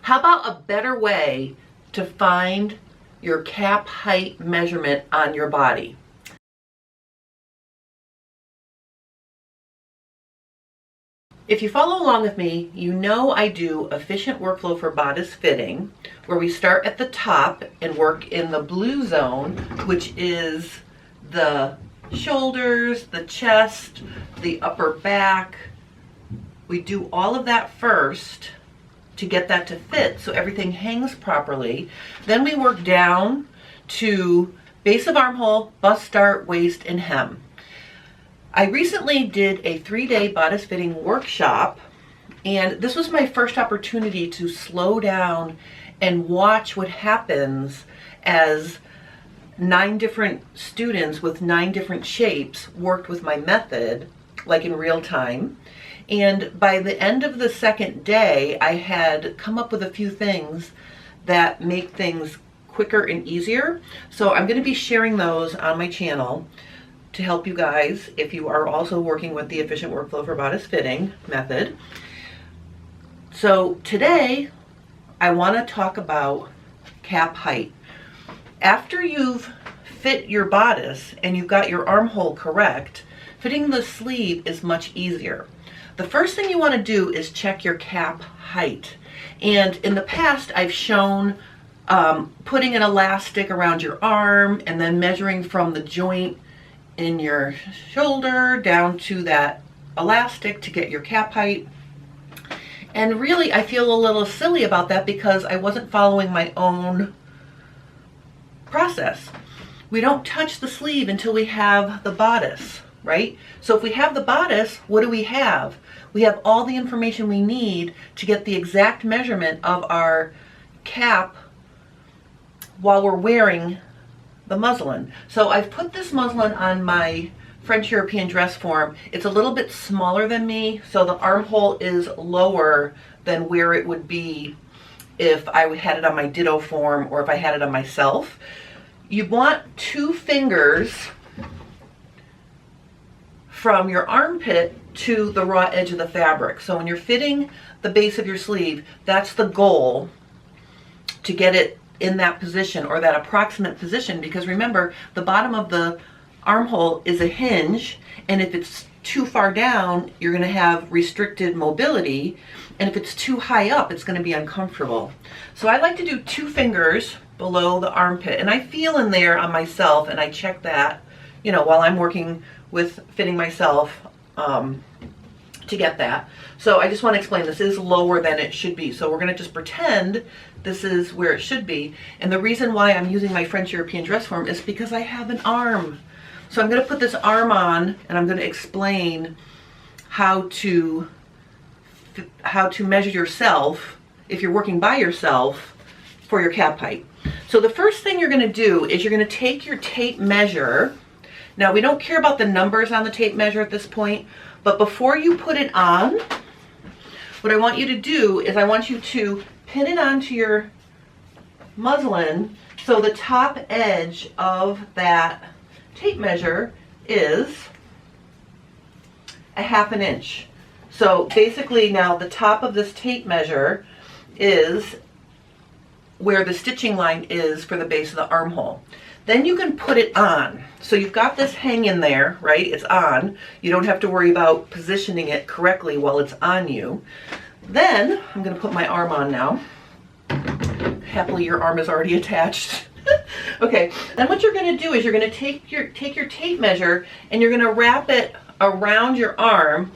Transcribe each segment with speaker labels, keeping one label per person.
Speaker 1: How about a better way to find your cap height measurement on your body? If you follow along with me, you know I do efficient workflow for bodice fitting, where we start at the top and work in the blue zone, which is the shoulders, the chest, the upper back. We do all of that first to get that to fit so everything hangs properly. Then we work down to base of armhole, bust start, waist, and hem. I recently did a 3-day bodice fitting workshop, and this was my first opportunity to slow down and watch what happens as 9 different students with 9 different shapes worked with my method, like in real time. And by the end of the second day, I had come up with a few things that make things quicker and easier. So I'm going to be sharing those on my channel to help you guys if you are also working with the efficient workflow for bodice fitting method. So today I want to talk about cap height. After you've fit your bodice and you've got your armhole correct, fitting the sleeve is much easier. The first thing you want to do is check your cap height. And in the past I've shown putting an elastic around your arm and then measuring from the joint in your shoulder down to that elastic to get your cap height. And really I feel a little silly about that because I wasn't following my own process. We don't touch the sleeve until we have the bodice, right? So if we have the bodice, what do we have? We have all the information we need to get the exact measurement of our cap while we're wearing the muslin. So I've put this muslin on my French European dress form. It's a little bit smaller than me, so the armhole is lower than where it would be if I had it on my ditto form or if I had it on myself. You want 2 fingers from your armpit to the raw edge of the fabric. So when you're fitting the base of your sleeve, that's the goal, to get it in that position or that approximate position, because remember the bottom of the armhole is a hinge, and if it's too far down you're going to have restricted mobility, and if it's too high up it's going to be uncomfortable. So I like to do 2 fingers below the armpit, and I feel in there on myself and I check that, you know, while I'm working with fitting myself to get that. So I just want to explain this is lower than it should be. So we're going to just pretend this is where it should be. And the reason why I'm using my French European dress form is because I have an arm. So I'm going to put this arm on and I'm going to explain how to measure yourself if you're working by yourself for your cap height. So the first thing you're going to do is you're going to take your tape measure. Now we don't care about the numbers on the tape measure at this point, but before you put it on, what I want you to do is I want you to pin it onto your muslin so the top edge of that tape measure is a 1/2 inch. So basically now the top of this tape measure is where the stitching line is for the base of the armhole. Then you can put it on. So you've got this hanging there, right? It's on. You don't have to worry about positioning it correctly while it's on you. Then I'm going to put my arm on now. Happily your arm is already attached. Okay, then what you're going to do is you're going to take your tape measure and you're going to wrap it around your arm.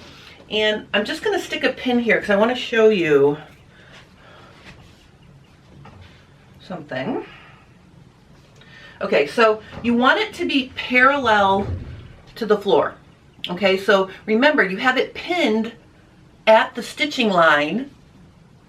Speaker 1: And I'm just going to stick a pin here because I want to show you something. Okay, so you want it to be parallel to the floor. Okay, so remember you have it pinned at the stitching line,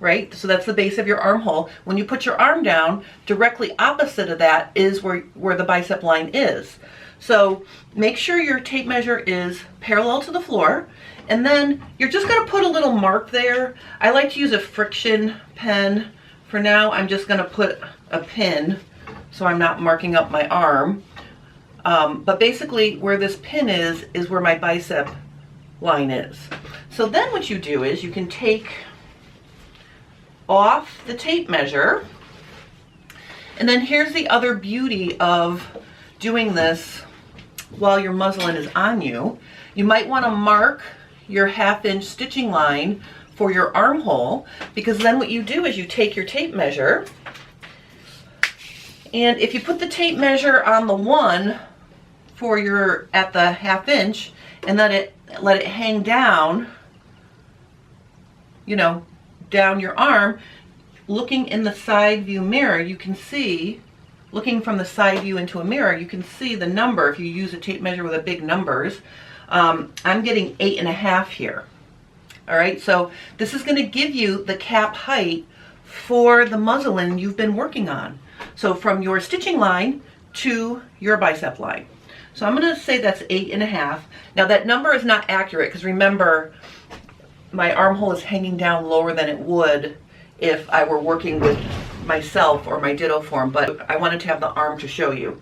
Speaker 1: right? So that's the base of your armhole. When you put your arm down, directly opposite of that is where the bicep line is. So make sure your tape measure is parallel to the floor, and then you're just going to put a little mark there. I like to use a friction pen. For now, I'm just going to put a pin so I'm not marking up my arm. But basically where this pin is where my bicep line is. So then what you do is you can take off the tape measure. And then here's the other beauty of doing this while your muslin is on you. You might want to mark your 1/2 inch stitching line for your armhole, because then what you do is you take your tape measure, and if you put the tape measure on the one for your, at the 1/2 inch, and then let it hang down, you know, down your arm, looking in the side view mirror, you can see, looking from the side view into a mirror, you can see the number if you use a tape measure with a big numbers. I'm getting 8.5 here. All right, so this is going to give you the cap height for the muslin you've been working on. So from your stitching line to your bicep line. So I'm going to say that's 8.5. Now that number is not accurate because remember, my armhole is hanging down lower than it would if I were working with myself or my ditto form, but I wanted to have the arm to show you.